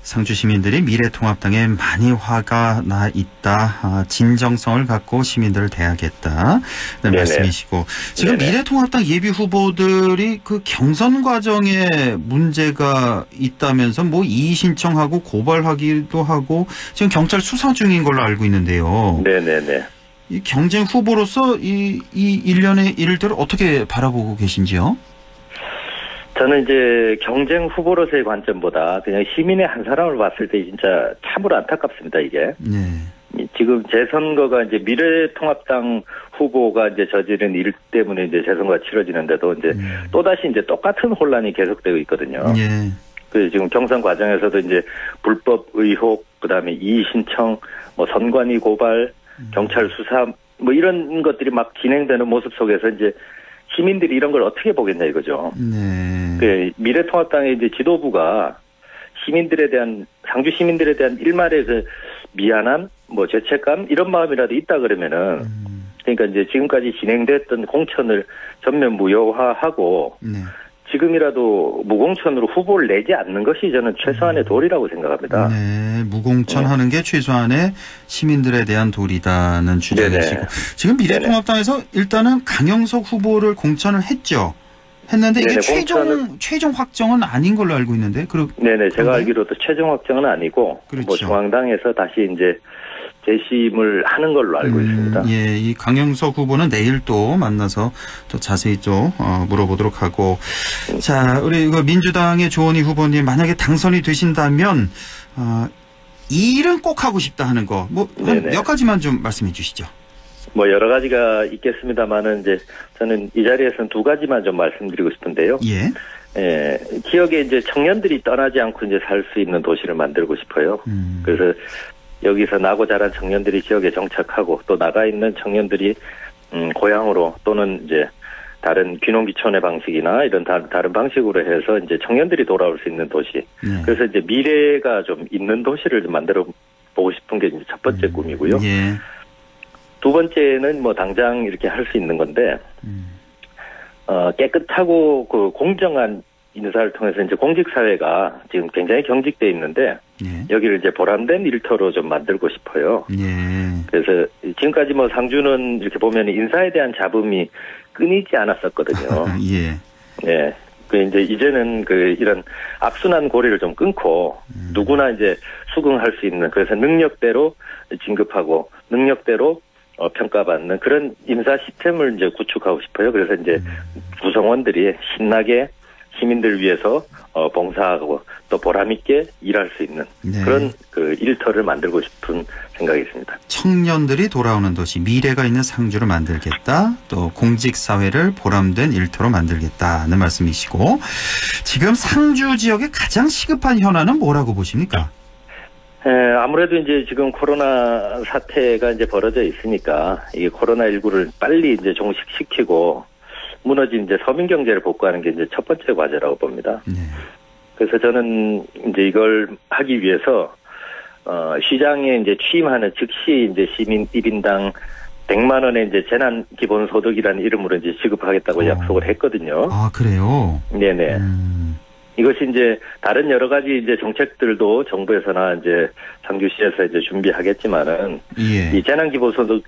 상주 시민들이 미래통합당에 많이 화가 나 있다. 진정성을 갖고 시민들을 대하겠다. 네, 말씀이시고 지금 네네. 미래통합당 예비 후보들이 그 경선 과정에 문제가 있다면서 뭐 이의 신청하고 고발하기도 하고 지금 경찰 수사 중인 걸로 알고 있는데요. 네네네. 이 경쟁 후보로서 이 일련의 일들을 어떻게 바라보고 계신지요? 저는 이제 경쟁 후보로서의 관점보다 그냥 시민의 한 사람을 봤을 때 진짜 참으로 안타깝습니다, 이게. 네. 지금 재선거가 이제 미래통합당 후보가 이제 저지른 일 때문에 이제 재선거가 치러지는데도 이제 또다시 이제 똑같은 혼란이 계속되고 있거든요. 예. 그 지금 경선 과정에서도 이제 불법 의혹, 그 다음에 이의 신청, 뭐 선관위 고발, 경찰 수사, 뭐 이런 것들이 막 진행되는 모습 속에서 이제 시민들이 이런 걸 어떻게 보겠냐 이거죠. 네. 그 미래통합당의 이제 지도부가 시민들에 대한 상주 시민들에 대한 일말의 그 미안함, 뭐 죄책감 이런 마음이라도 있다 그러면은 그러니까 이제 지금까지 진행됐던 공천을 전면 무효화하고 지금이라도 무공천으로 후보를 내지 않는 것이 저는 최소한의 도리라고 생각합니다. 네, 무공천하는 게 최소한의 시민들에 대한 도리다는 주장이시고 지금 미래통합당에서 일단은 강영석 후보를 공천을 했는데 이게 최종 확정은 아닌 걸로 알고 있는데 네네, 제가 알기로도 최종 확정은 아니고 그렇죠. 뭐 중앙당에서 다시 이제 재심을 하는 걸로 알고 있습니다. 예, 이 강영석 후보는 내일 또 만나서 또 자세히 또 물어보도록 하고, 자, 우리 민주당의 조원희 후보님 만약에 당선이 되신다면 이 일은 꼭 하고 싶다 하는 거, 뭐 몇 가지만 좀 말씀해 주시죠. 뭐 여러 가지가 있겠습니다만은 이제 저는 이 자리에서는 두 가지만 좀 말씀드리고 싶은데요. 예, 지역에 이제 청년들이 떠나지 않고 이제 살 수 있는 도시를 만들고 싶어요. 그래서 여기서 나고 자란 청년들이 지역에 정착하고 또 나가 있는 청년들이 고향으로 또는 이제 다른 귀농귀촌의 방식이나 이런 다른 방식으로 해서 이제 청년들이 돌아올 수 있는 도시. 그래서 이제 미래가 좀 있는 도시를 좀 만들어 보고 싶은 게 이제 첫 번째 꿈이고요. 두 번째는 뭐 당장 이렇게 할 수 있는 건데 깨끗하고 그 공정한 인사를 통해서 이제 공직사회가 지금 굉장히 경직돼 있는데 여기를 이제 보람된 일터로 좀 만들고 싶어요. 그래서 지금까지 뭐 상주는 이렇게 보면 인사에 대한 잡음이 끊이지 않았었거든요. 예. 그 이제 이제는 그 이런 악순환 고리를 좀 끊고 누구나 이제 수긍할 수 있는 그래서 능력대로 진급하고 능력대로 평가받는 그런 인사 시스템을 이제 구축하고 싶어요. 그래서 이제 구성원들이 신나게 시민들 위해서 봉사하고 또 보람있게 일할 수 있는 그런 그 일터를 만들고 싶은 생각이 있습니다. 청년들이 돌아오는 도시, 미래가 있는 상주를 만들겠다. 또 공직사회를 보람된 일터로 만들겠다는 말씀이시고 지금 상주 지역의 가장 시급한 현안은 뭐라고 보십니까? 아무래도 이제 지금 코로나 사태가 이제 벌어져 있으니까 이게 코로나19를 빨리 이제 종식시키고 무너진 이제 서민 경제를 복구하는 게 이제 첫 번째 과제라고 봅니다. 그래서 저는 이제 이걸 하기 위해서 시장에 이제 취임하는 즉시 이제 시민 1인당 100만 원의 이제 재난 기본소득이라는 이름으로 이제 지급하겠다고 약속을 했거든요. 아, 그래요? 네네. 이것이 이제 다른 여러 가지 이제 정책들도 정부에서나 이제 상주시에서 이제 준비하겠지만은 이 재난 기본소득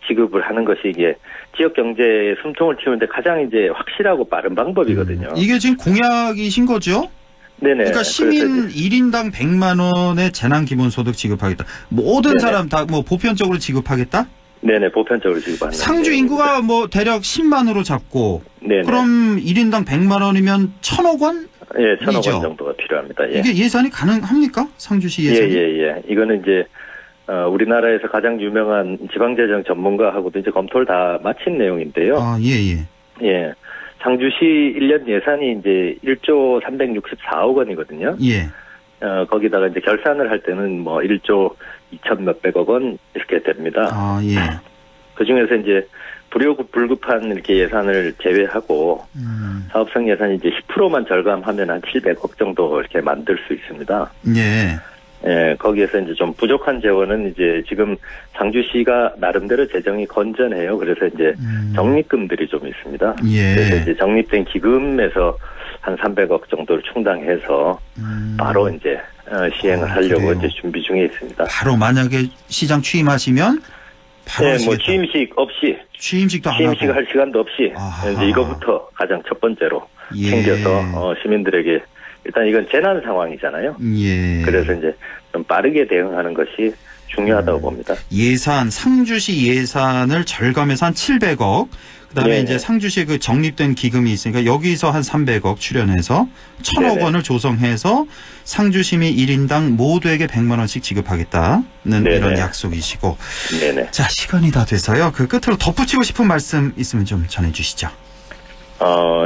지급을 하는 것이 이게 지역 경제의 숨통을 틔우는데 가장 이제 확실하고 빠른 방법이거든요. 이게 지금 공약이신 거죠? 네네. 그러니까 시민 1인당 100만 원의 재난 기본소득 지급하겠다. 모든 사람 다 뭐 보편적으로 지급하겠다? 네네, 보편적으로 지급하는. 상주 인구가 뭐 대략 10만으로 잡고, 그럼 1인당 100만 원이면 1,000억 원? 예, 1,000억 원 정도가 필요합니다. 예. 이게 예산이 가능합니까? 상주시 예산이? 예. 이거는 이제 우리나라에서 가장 유명한 지방재정 전문가하고도 이제 검토를 다 마친 내용인데요. 아, 예. 상주시 1년 예산이 이제 1조 364억 원이거든요. 거기다가 이제 결산을 할 때는 뭐 1조 2천 몇백억 원 이렇게 됩니다. 아, 예. 그 중에서 이제 불급한 이렇게 예산을 제외하고 사업성 예산이 이제 10%만 절감하면 한 700억 정도 이렇게 만들 수 있습니다. 예, 거기에서 이제 좀 부족한 재원은 이제 지금 상주시가 나름대로 재정이 건전해요. 그래서 이제 적립금들이 좀 있습니다. 그래서 이제 적립된 기금에서 한 300억 정도를 충당해서 바로 이제 시행을 하려고 이제 준비 중에 있습니다. 바로 만약에 시장 취임하시면 바로 네, 뭐 취임식도 안 하고 할 시간도 없이 이제 이거부터 가장 첫 번째로 챙겨서 시민들에게 일단 이건 재난 상황이잖아요. 그래서 이제 좀 빠르게 대응하는 것이 중요하다고 봅니다. 상주시 예산을 절감해서 한 700억. 그다음에 이제 상주시에 그 적립된 기금이 있으니까 여기서 한 300억 출연해서 1,000억 원을 조성해서 상주 시민 1인당 모두에게 100만 원씩 지급하겠다는 이런 약속이시고. 자, 시간이 다 돼서요. 그 끝으로 덧붙이고 싶은 말씀 있으면 좀 전해주시죠.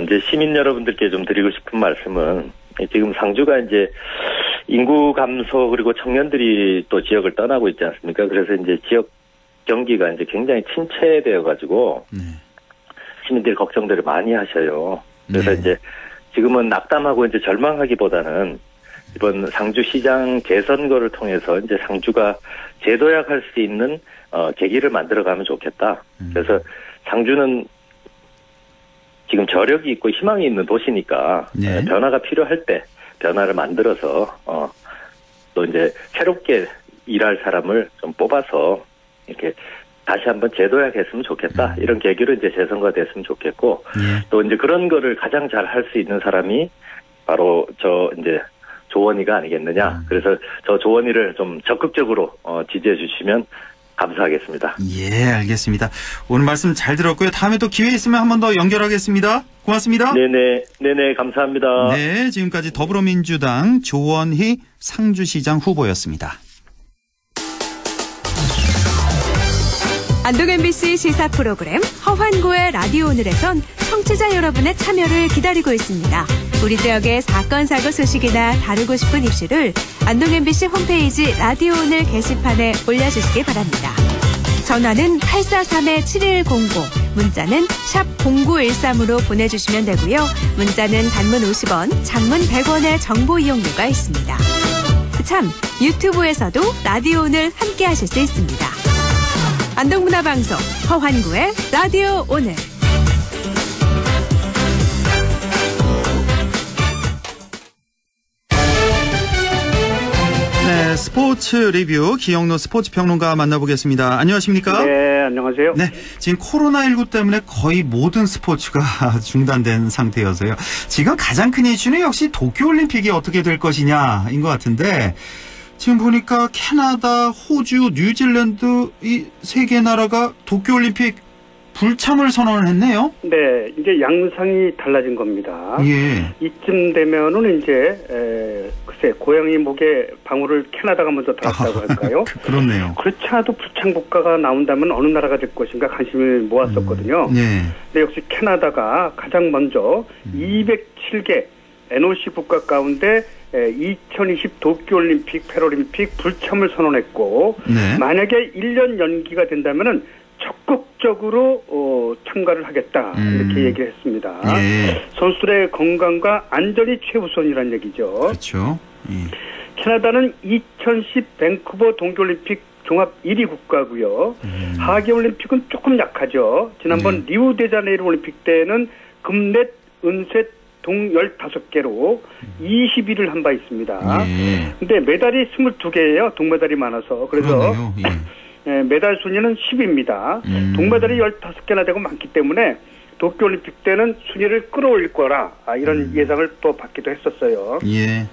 이제 시민 여러분들께 좀 드리고 싶은 말씀은 지금 상주가 이제 인구 감소 그리고 청년들이 또 지역을 떠나고 있지 않습니까? 그래서 이제 지역 경기가 이제 굉장히 침체되어 가지고 시민들이 걱정들을 많이 하셔요. 그래서 이제 지금은 낙담하고 이제 절망하기보다는 이번 상주시장 재선거를 통해서 이제 상주가 재도약할 수 있는 계기를 만들어가면 좋겠다. 그래서 상주는 지금 저력이 있고 희망이 있는 도시니까 네. 변화가 필요할 때 변화를 만들어서 또 이제 새롭게 일할 사람을 좀 뽑아서 이렇게 다시 한번 재도약했으면 좋겠다. 이런 계기로 이제 재선거가 됐으면 좋겠고 또 이제 그런 거를 가장 잘 할 수 있는 사람이 바로 저 이제 조원희가 아니겠느냐. 그래서 저 조원희를 좀 적극적으로 지지해 주시면 감사하겠습니다. 예, 알겠습니다. 오늘 말씀 잘 들었고요. 다음에 또 기회 있으면 한 번 더 연결하겠습니다. 고맙습니다. 네네, 감사합니다. 네, 지금까지 더불어민주당 조원희 상주시장 후보였습니다. 안동 MBC 시사 프로그램 허환고의 라디오 오늘에선 청취자 여러분의 참여를 기다리고 있습니다. 우리 지역의 사건 사고 소식이나 다루고 싶은 이슈를 안동 MBC 홈페이지 라디오 오늘 게시판에 올려주시기 바랍니다. 전화는 843-7109, 문자는 샵 0913으로 보내주시면 되고요. 문자는 단문 50원, 장문 100원의 정보 이용료가 있습니다. 참, 유튜브에서도 라디오 오늘 함께 하실 수 있습니다. 안동문화방송 허환구의 라디오 오늘. 네, 스포츠 리뷰 기영로 스포츠 평론가 만나보겠습니다. 안녕하십니까? 네, 안녕하세요. 네, 지금 코로나19 때문에 거의 모든 스포츠가 중단된 상태여서요. 지금 가장 큰 이슈는 역시 도쿄올림픽이 어떻게 될 것이냐인 것 같은데 지금 보니까 캐나다, 호주, 뉴질랜드 이 세 개 나라가 도쿄올림픽 불참을 선언을 했네요. 네, 이제 양상이 달라진 겁니다. 예. 이쯤 되면은 이제 글쎄 고양이 목에 방울을 캐나다가 먼저 달았다고 할까요? 그렇네요. 그렇지 않아도 불참 국가가 나온다면 어느 나라가 될 것인가 관심을 모았었거든요. 네. 근데 역시 캐나다가 가장 먼저 207개 NOC 국가 가운데 2020 도쿄올림픽, 패럴림픽 불참을 선언했고 네. 만약에 1년 연기가 된다면은 적극적으로 참가를 하겠다 이렇게 얘기를 했습니다. 예. 선수들의 건강과 안전이 최우선이라는 얘기죠. 그렇죠. 예. 캐나다는 2010 밴쿠버 동계올림픽 종합 1위 국가고요. 하계올림픽은 조금 약하죠. 지난번 리우데자네이루 올림픽 때는 금넷, 은셋, 동 15개로 20위를 한 바 있습니다. 예. 근데 메달이 22개예요. 동메달이 많아서. 그래서 예, 메달 순위는 10위입니다. 동메달이 15개나 되고 많기 때문에 도쿄올림픽 때는 순위를 끌어올릴 거라 이런 예상을 또 받기도 했었어요. 예.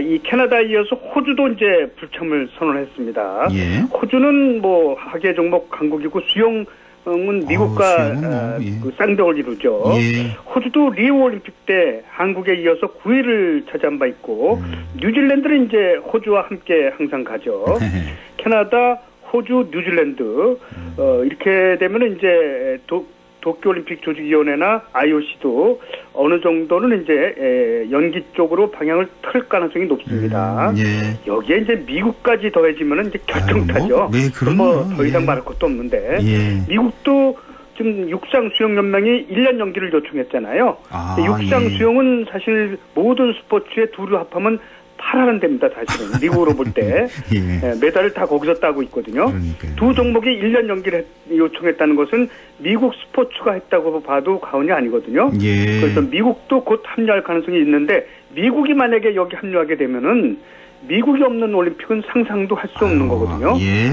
이 캐나다에 이어서 호주도 이제 불참을 선언했습니다. 예. 호주는 뭐 하계 종목 강국이고 수영은 미국과 그 쌍벽을 이루죠. 예. 호주도 리우 올림픽 때 한국에 이어서 9위를 차지한 바 있고 뉴질랜드는 이제 호주와 함께 항상 가죠. 캐나다, 호주, 뉴질랜드 이렇게 되면은 이제 도쿄올림픽 조직위원회나 IOC도 어느 정도는 이제 연기 쪽으로 방향을 틀 가능성이 높습니다. 예. 여기에 이제 미국까지 더해지면은 이제 결정타죠. 뭐 더 이상 말할 것도 없는데 예. 미국도 지금 육상 수영 연맹이 1년 연기를 요청했잖아요. 육상 수영은 사실 모든 스포츠에 두루 합하면 8하는 데입니다, 사실은. 미국으로 볼 때. 예. 메달을 다 거기서 따고 있거든요. 그러니까요. 두 종목이 1년 연기를 요청했다는 것은 미국 스포츠가 했다고 봐도 과언이 아니거든요. 예. 그래서 미국도 곧 합류할 가능성이 있는데 미국이 만약에 여기 합류하게 되면은 미국이 없는 올림픽은 상상도 할 수 없는 거거든요. 예,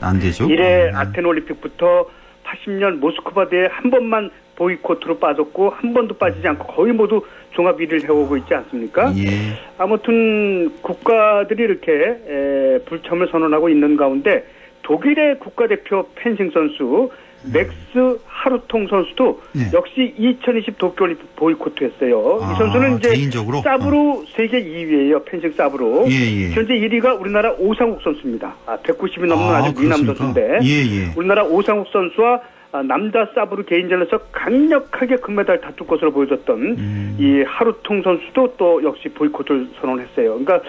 안 되죠. 이래 아테네 올림픽부터 80년 모스크바 대회 한 번만 보이콧으로 빠졌고 한 번도 빠지지 않고 거의 모두 종합 1위를 해오고 있지 않습니까? 예. 아무튼 국가들이 이렇게 불참을 선언하고 있는 가운데 독일의 국가대표 펜싱 선수 맥스 하루통 선수도 역시 2020 도쿄올림픽 보이콧했어요. 이 선수는 이제 개인적으로? 사브로 세계 2위예요. 펜싱 사브로. 예. 현재 1위가 우리나라 오상욱 선수입니다. 190이 넘는 아주 미남 선수인데 예. 우리나라 오상욱 선수와 남자 사브로 개인전에서 강력하게 금메달 다툴 것으로 보여줬던 이 하루통 선수도 또 역시 보이콧을 선언했어요. 그러니까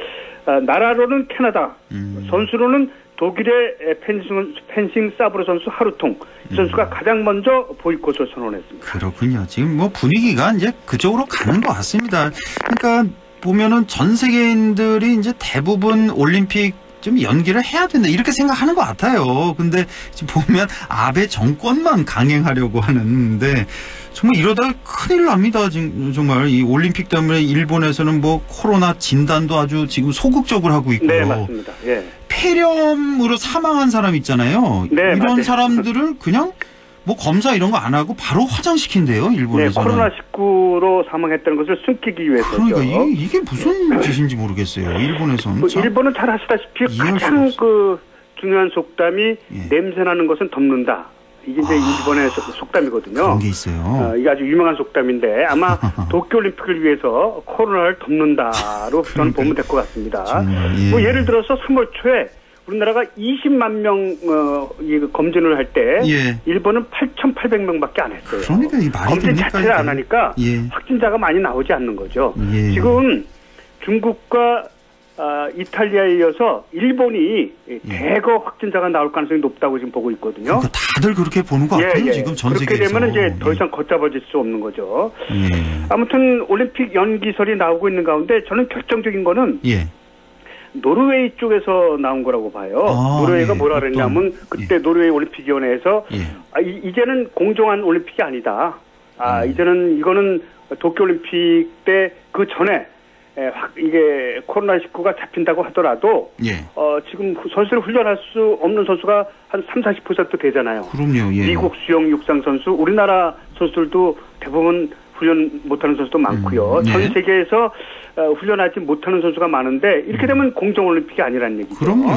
나라로는 캐나다, 선수로는 독일의 펜싱 사브로 선수 하루통 이 선수가 가장 먼저 보이콧을 선언했습니다. 그렇군요. 지금 뭐 분위기가 이제 그쪽으로 가는 것 같습니다. 그러니까 보면은 전 세계인들이 이제 대부분 올림픽 좀 연기를 해야 된다 이렇게 생각하는 것 같아요. 근데 지금 보면 아베 정권만 강행하려고 하는데 정말 이러다 큰일 납니다. 지금 정말 이 올림픽 때문에 일본에서는 뭐 코로나 진단도 아주 지금 소극적으로 하고 있고요. 네, 맞습니다. 예. 폐렴으로 사망한 사람 있잖아요. 네, 이런 맞아요. 사람들을 그냥 뭐 검사 이런 거 안 하고 바로 화장시킨대요. 일본에서는. 네, 코로나19로 사망했다는 것을 숨기기 위해서죠. 그러니까 이게 무슨 짓인지 모르겠어요. 일본에서는. 일본은 잘 아시다시피 가장 그 중요한 속담이 냄새나는 것은 덮는다. 이게 이제 일본의 속담이거든요. 그런 게 있어요. 이게 아주 유명한 속담인데 아마 도쿄올림픽을 위해서 코로나를 덮는다로 저는 보면 될 것 같습니다. 뭐 예를 들어서 3월 초에 우리나라가 20만 명 검진을 할 때 일본은 8,800명밖에 안 했어요. 그러니까 이 말이 검진 자체를 안 하니까 확진자가 많이 나오지 않는 거죠. 지금 중국과 이탈리아에 이어서 일본이 대거 확진자가 나올 가능성이 높다고 지금 보고 있거든요. 그러니까 다들 그렇게 보는 것 같아요. 지금 전 세계에서. 그렇게 되면 이제 더 이상 걷잡아질 수 없는 거죠. 아무튼 올림픽 연기설이 나오고 있는 가운데 저는 결정적인 거는 노르웨이 쪽에서 나온 거라고 봐요. 노르웨이가 뭐라 그랬냐면 그때 노르웨이 올림픽위원회에서 이제는 공정한 올림픽이 아니다. 이제는 이거는 도쿄올림픽 때 그 전에 이게 코로나19가 잡힌다고 하더라도 지금 선수를 훈련할 수 없는 선수가 한 30-40% 되잖아요. 그럼요. 미국 수영 육상 선수, 우리나라 선수들도 대부분 훈련 못하는 선수도 많고요. 전 세계에서 훈련하지 못하는 선수가 많은데 이렇게 되면 공정올림픽이 아니라는 얘기죠. 그럼요.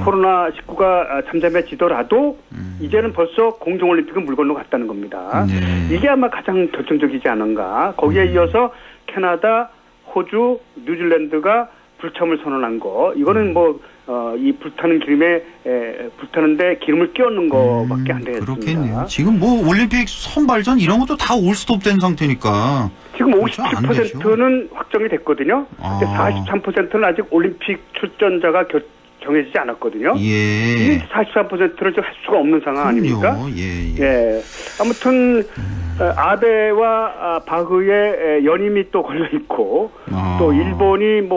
코로나19가 잠잠해지더라도 이제는 벌써 공정올림픽은 물 건너갔다는 겁니다. 이게 아마 가장 결정적이지 않은가. 거기에 이어서 캐나다, 호주, 뉴질랜드가 불참을 선언한 거. 이거는 이 불타는 기름에 불타는데 기름을 끼얹는 거밖에 안 되겠습니다. 그렇겠네요. 지금 뭐 올림픽 선발전 이런 것도 다 올스톱된 상태니까. 지금 57%는 확정이 됐거든요. 근데 43%는 아직 올림픽 출전자가 정해지지 않았거든요. 이 43%를 할 수가 없는 상황 아닙니까? 아무튼 아베와 바흐의 연임이 또 걸려 있고 또 일본이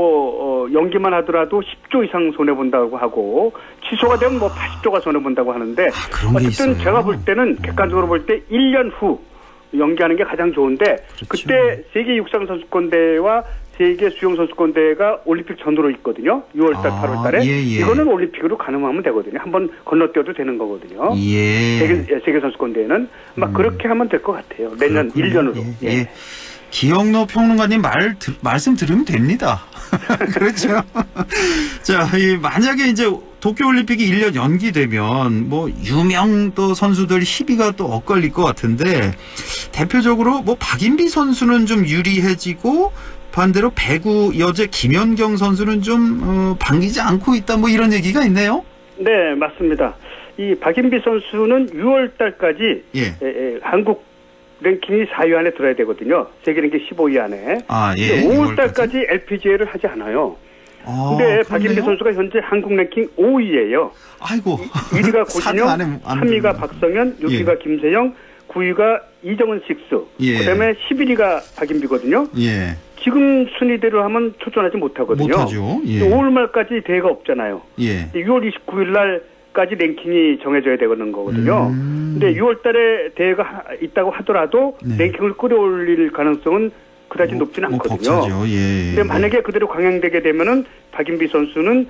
연기만 하더라도 10조 이상 손해 본다고 하고 취소가 되면 80조가 손해 본다고 하는데 어쨌든 제가 볼 때는 객관적으로 볼 때 1년 후 연기하는 게 가장 좋은데 그때 세계 육상 선수권대회와 세계 수영 선수권대회가 올림픽 전으로 있거든요. 6월달, 8월달에 이거는 올림픽으로 가능하면 되거든요. 한번 건너뛰어도 되는 거거든요. 세계 선수권대회는 막 그렇게 하면 될 것 같아요. 내년 1년으로. 기영로 평론가님 말씀 들으면 됩니다. 그렇죠. 자, 만약에 이제 도쿄올림픽이 1년 연기되면 유명 또 선수들 희비가 또 엇갈릴 것 같은데 대표적으로 박인비 선수는 좀 유리해지고 반대로 배구 여제 김연경 선수는 좀 반기지 않고 있다 이런 얘기가 있네요. 네, 맞습니다. 이 박인비 선수는 6월 달까지 한국 랭킹이 4위 안에 들어야 되거든요. 세계 랭킹 15위 안에. 5월 달까지 LPGA를 하지 않아요. 근데 박인비 선수가 현재 한국 랭킹 5위예요. 아이고. 1위가 고진영, 3위가 박성현, 6위가 김세영, 9위가 이정은 식수. 그다음에 11위가 박인비거든요. 지금 순위대로 하면 출전하지 못하거든요. 못하죠. 5월 말까지 대회가 없잖아요. 6월 29일 날까지 랭킹이 정해져야 되는 거거든요. 근데 6월 달에 대회가 있다고 하더라도 랭킹을 끌어올릴 가능성은 그다지 높지는 않거든요. 근데 만약에 그대로 강행되게 되면은 박인비 선수는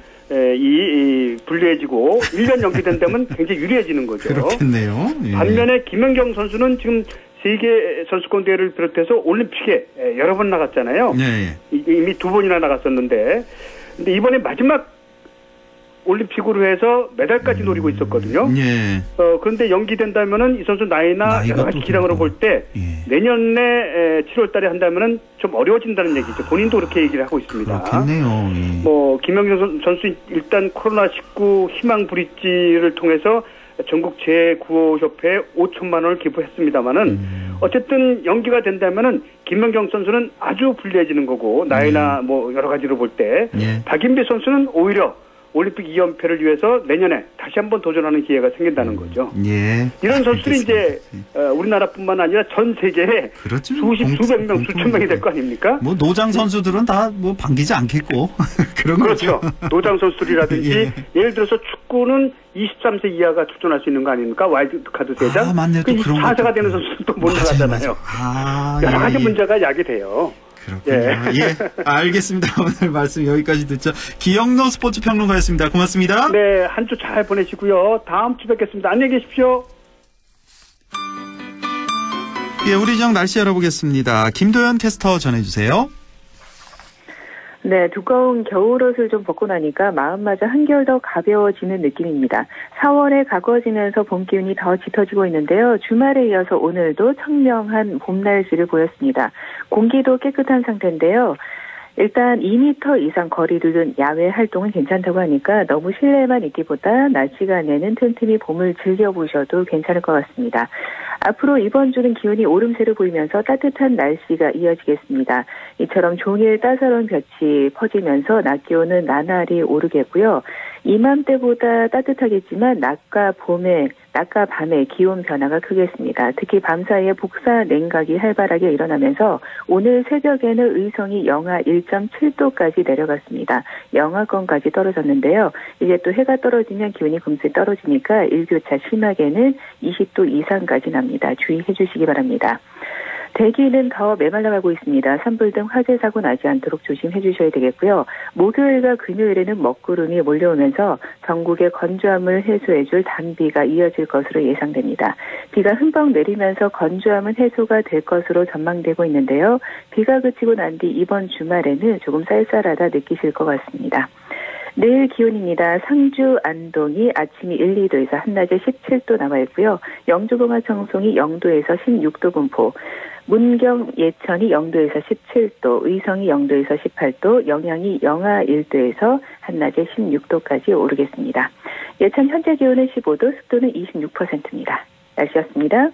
불리해지고 1년 연기된다면 굉장히 유리해지는 거죠. 그렇겠네요. 반면에 김연경 선수는 지금 세계 선수권 대회를 비롯해서 올림픽에 여러 번 나갔잖아요. 이미 2번이나 나갔었는데, 근데 이번에 마지막 올림픽으로 해서 메달까지 노리고 있었거든요. 그런데 연기된다면은 이 선수 나이나 여러 가지 기량으로 볼 때 내년에 7월달에 한다면은 좀 어려워진다는 얘기죠. 본인도 그렇게 얘기를 하고 있습니다. 그렇겠네요. 김연경 선수 일단 코로나19 희망 브릿지를 통해서 전국 제9호협회에 5천만 원을 기부했습니다만은 어쨌든 연기가 된다면은 김연경 선수는 아주 불리해지는 거고 나이나 여러 가지로 볼 때 박인비 선수는 오히려 올림픽 2연패를 위해서 내년에 다시 한번 도전하는 기회가 생긴다는 거죠. 예. 이런 선수들이 이제 우리나라뿐만 아니라 전 세계에 그렇죠. 수백 명, 수천 명이 될 거 아닙니까? 뭐 노장 선수들은 다 뭐 반기지 않겠고 그런 그렇죠. 거죠. 노장 선수들이라든지 예를 들어서 축구는 23세 이하가 출전할 수 있는 거 아닙니까? 와일드카드 3장. 아, 맞네. 또 그런 24세가 되는 선수도 못 나가잖아요. 여러 가지 문제가 야기돼요. 그렇군요. 예. 알겠습니다. 오늘 말씀 여기까지 듣죠. 기영로 스포츠 평론가였습니다. 고맙습니다. 네, 한 주 잘 보내시고요. 다음 주 뵙겠습니다. 안녕히 계십시오. 예, 우리 지역 날씨 알아보겠습니다. 김도현 캐스터 전해주세요. 네, 두꺼운 겨울옷을 좀 벗고 나니까 마음마저 한결 더 가벼워지는 느낌입니다. 4월에 가까워지면서 봄 기운이 더 짙어지고 있는데요. 주말에 이어서 오늘도 청명한 봄 날씨를 보였습니다. 공기도 깨끗한 상태인데요. 일단 2m 이상 거리 두는 야외 활동은 괜찮다고 하니까 너무 실내에만 있기보다 낮 시간에는 틈틈이 봄을 즐겨보셔도 괜찮을 것 같습니다. 앞으로 이번 주는 기온이 오름세를 보이면서 따뜻한 날씨가 이어지겠습니다. 이처럼 종일 따사로운 볕이 퍼지면서 낮 기온은 나날이 오르겠고요. 이맘때보다 따뜻하겠지만 낮과 밤에 기온 변화가 크겠습니다. 특히 밤 사이에 복사 냉각이 활발하게 일어나면서 오늘 새벽에는 의성이 영하 1.7도까지 내려갔습니다. 영하권까지 떨어졌는데요. 이제 또 해가 떨어지면 기온이 금세 떨어지니까 일교차 심하게는 20도 이상까지 납니다. 주의해 주시기 바랍니다. 대기는 더 메말라가고 있습니다. 산불 등 화재 사고 나지 않도록 조심해 주셔야 되겠고요. 목요일과 금요일에는 먹구름이 몰려오면서 전국의 건조함을 해소해 줄 단비가 이어질 것으로 예상됩니다. 비가 흠뻑 내리면서 건조함은 해소가 될 것으로 전망되고 있는데요. 비가 그치고 난 뒤 이번 주말에는 조금 쌀쌀하다 느끼실 것 같습니다. 내일 기온입니다. 상주, 안동이 아침이 1, 2도에서 한낮에 17도 나와 있고요. 영주공화 청송이 0도에서 16도 분포, 문경, 예천이 0도에서 17도, 의성이 0도에서 18도, 영양이 영하 1도에서 한낮에 16도까지 오르겠습니다. 예천 현재 기온은 15도, 습도는 26%입니다. 날씨였습니다.